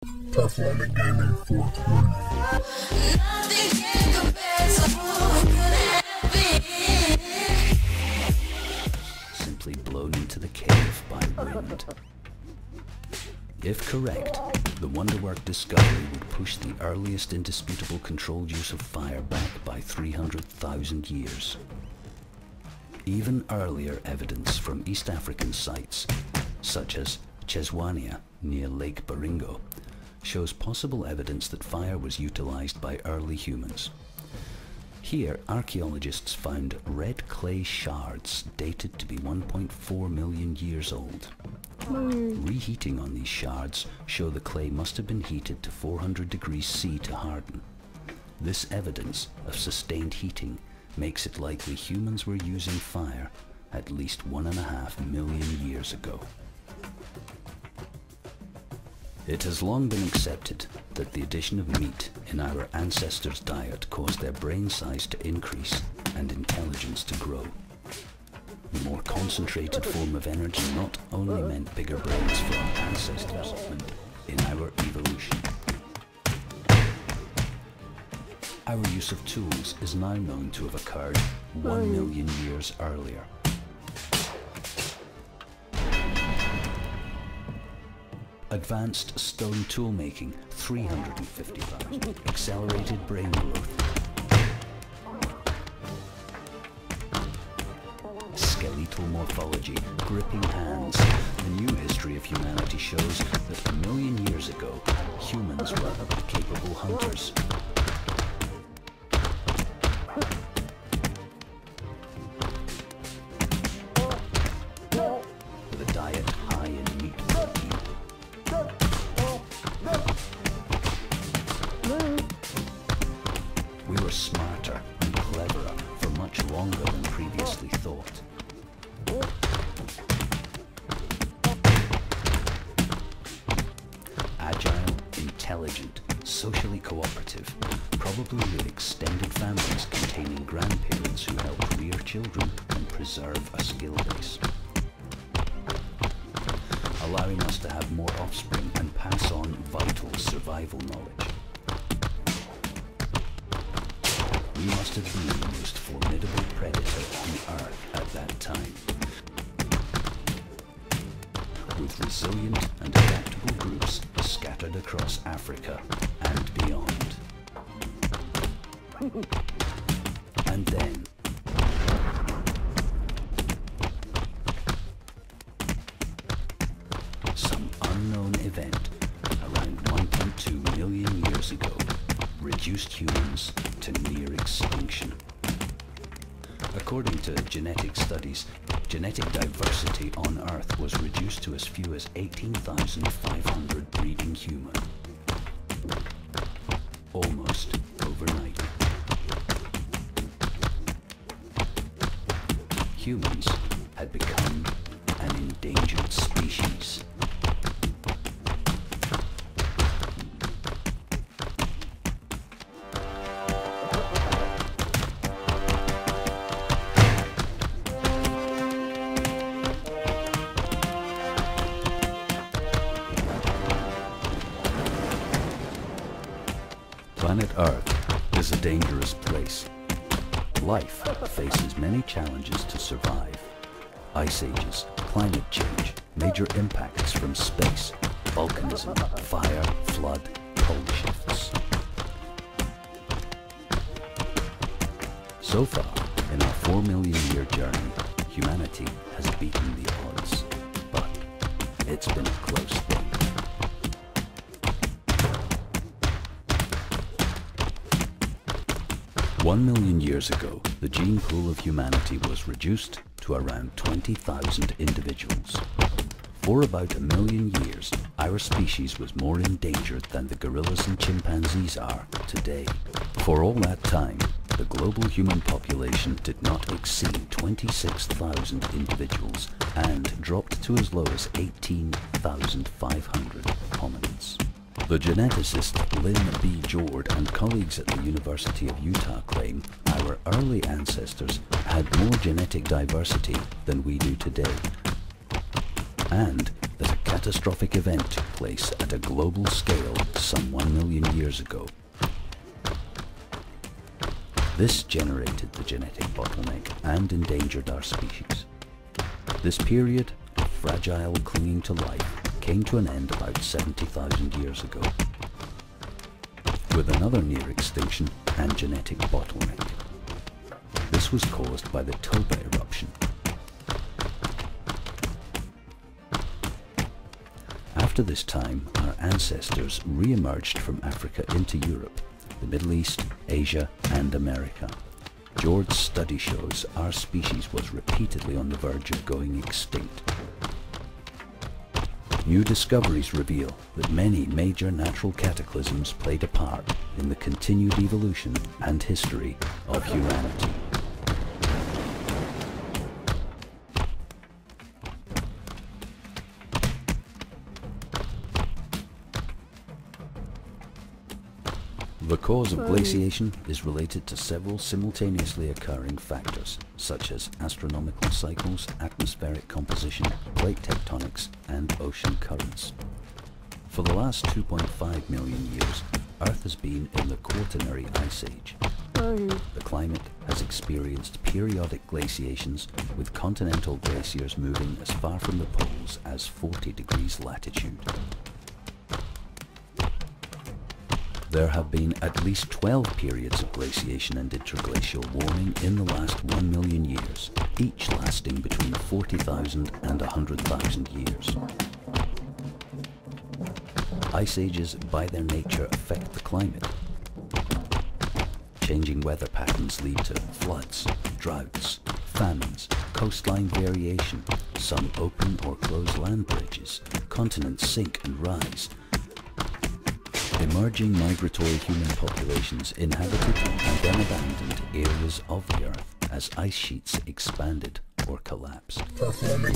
Performing Gaming 420. Nothing can compare to who could have been. Simply blown into the cave by wind. If correct, the Wonderwork discovery would push the earliest indisputable controlled use of fire back by 300,000 years. Even earlier evidence from East African sites, such as Cheswania near Lake Baringo, shows possible evidence that fire was utilized by early humans. Here, archaeologists found red clay shards dated to be 1.4 million years old. Reheating on these shards show the clay must have been heated to 400 degrees C to harden. This evidence of sustained heating makes it likely humans were using fire at least 1.5 million years ago. It has long been accepted that the addition of meat in our ancestors' diet caused their brain size to increase and intelligence to grow. The more concentrated form of energy not only meant bigger brains for our ancestors, but in our evolution. Our use of tools is now known to have occurred 1 million years earlier. Advanced stone tool making, 350,000. Accelerated brain growth. Skeletal morphology, gripping hands. The new history of humanity shows that 1 million years ago, humans were capable hunters. With a diet high in meat protein. We were smarter and cleverer for much longer than previously thought. Agile, intelligent, socially cooperative, probably with extended families containing grandparents who help rear children and preserve a skill base, allowing us to have more offspring and pass on vital survival knowledge. We must have been the most formidable predator on Earth at that time, with resilient and adaptable groups scattered across Africa and beyond. And then, some unknown event around 1.2 million years ago reduced humans to near extinction. According to genetic studies, genetic diversity on Earth was reduced to as few as 18,500 breeding human. Almost overnight. Humans had become an endangered species. Planet Earth is a dangerous place. Life faces many challenges to survive. Ice ages, climate change, major impacts from space, volcanism, fire, flood, pole shifts. So far, in our 4 million year journey, humanity has beaten the odds. But it's been a close thing. 1 million years ago, the gene pool of humanity was reduced to around 20,000 individuals. For about 1 million years, our species was more endangered than the gorillas and chimpanzees are today. For all that time, the global human population did not exceed 26,000 individuals and dropped to as low as 18,500 hominids. The geneticist Lynn B. Jord and colleagues at the University of Utah claim our early ancestors had more genetic diversity than we do today, and that a catastrophic event took place at a global scale some 1 million years ago. This generated the genetic bottleneck and endangered our species. This period of fragile clinging to life came to an end about 70,000 years ago, with another near extinction and genetic bottleneck. This was caused by the Toba eruption. After this time, our ancestors re-emerged from Africa into Europe, the Middle East, Asia, and America. George's study shows our species was repeatedly on the verge of going extinct. New discoveries reveal that many major natural cataclysms played a part in the continued evolution and history of humanity. The cause of glaciation is related to several simultaneously occurring factors, such as astronomical cycles, atmospheric composition, plate tectonics, and ocean currents. For the last 2.5 million years, Earth has been in the Quaternary Ice Age. The climate has experienced periodic glaciations, with continental glaciers moving as far from the poles as 40 degrees latitude. There have been at least 12 periods of glaciation and interglacial warming in the last 1 million years, each lasting between 40,000 and 100,000 years. Ice ages, by their nature, affect the climate. Changing weather patterns lead to floods, droughts, famines, coastline variation, some open or closed land bridges, continents sink and rise. Emerging migratory human populations inhabited and then abandoned areas of the Earth as ice sheets expanded or collapsed. Performing